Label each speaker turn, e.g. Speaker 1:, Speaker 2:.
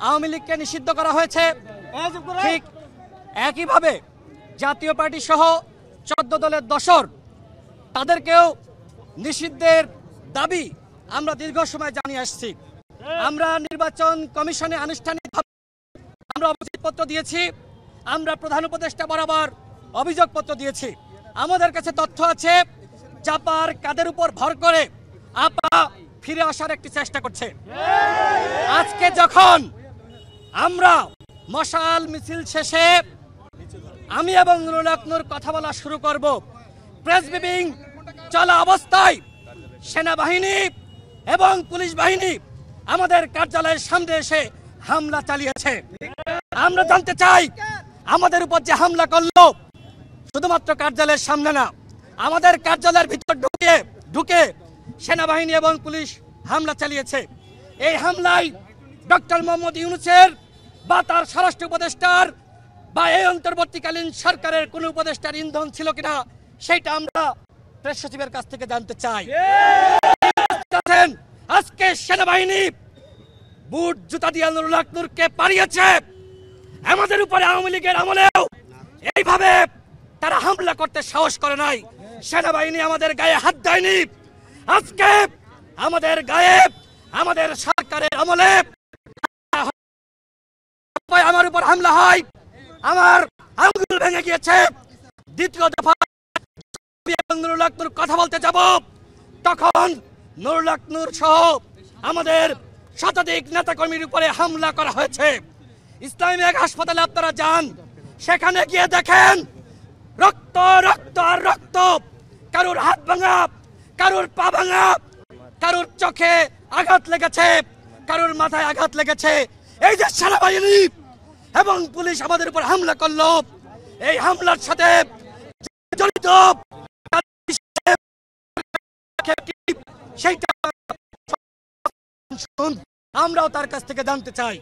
Speaker 1: আওয়ামী লীগকে নিষিদ্ধ করা হয়েছে, ঠিক একইভাবে জাতীয় পার্টি সহ 14 দলের দশর তাদেরকেও নিষিদ্ধের দাবি আমরা দীর্ঘ সময় জানিয়ে আসছি। আমরা নির্বাচন কমিশনে আনুষ্ঠানিকভাবে আমরা অভিযোগপত্র দিয়েছি, আমরা প্রধান উপদেষ্টা বরাবর অভিযোগপত্র দিয়েছি। আমাদের কাছে তথ্য আছে চাপার কাদের উপর ভর করে আপা ফিরে আসার একটি চেষ্টা করছে। আজকে যখন আমরা মশাল মিছিল শেষে আমি এবং নুরুল হক নূর কথা বলা শুরু করব, প্রেস ব্রিফিং চলা অবস্থায় সেনাবাহিনী এবং পুলিশ বাহিনী আমাদের কার্যালয়ের সামনে এসে হামলা চালিয়েছে। আমরা জানতে চাই আমাদের উপর যে হামলা করলো শুধুমাত্র কার্যালয়ের সামনে না, আমাদের কার্যালয়ের ভিতর ঢুকে সেনাবাহিনী এবং পুলিশ হামলা চালিয়েছে। এই হামলায় ডক্টর মোহাম্মদ ইউনূসের বা তার স্বরাষ্ট্র উপদেষ্টার বা এই অন্তর্বর্তীকালীন সরকারের কোন উপদেষ্টার ইন্ধন ছিল কিনা সেটা আমরা প্রেস সচিবের কাছ থেকে জানতে চাই। আজকে সেনাবাহিনী বুট জুতা দিয়ে নুরুল হক নূরকে পালিয়েছে। আমাদের উপরে আওয়ামী লীগের আমলেও এইভাবে তারা হামলা করতে সাহস করে নাই। সেনাবাহিনী আমাদের গায়ে হাত দেয়নি। আজকে আমাদের গায়ে আমাদের সরকারের আমলে আমার উপর হামলা হয়, আমার আঙ্গুল ভেঙে গিয়েছে। দ্বিতীয় দফা নুরুল হক নূর কথা বলতে যাব, তখন নুরুল হক নূর সহ আমাদের শতাধিক নেতাকর্মীর উপরে হামলা করা হয়েছে। ইসলামী এক হাসপাতালে আপনারা যান, সেখানে গিয়ে দেখেন রক্ত রক্ত আর রক্ত। কারুর হাত ভাঙা, কারুর পা ভাঙা, কারুর চোখে আঘাত লেগেছে, কারুর মাথায় আঘাত লেগেছে। এই যে সেনাবাহিনী এবং পুলিশ আমাদের উপর হামলা করলো, এই হামলার সাথে জড়িত সেইটা আমরাও তার কাছ থেকে জানতে চাই।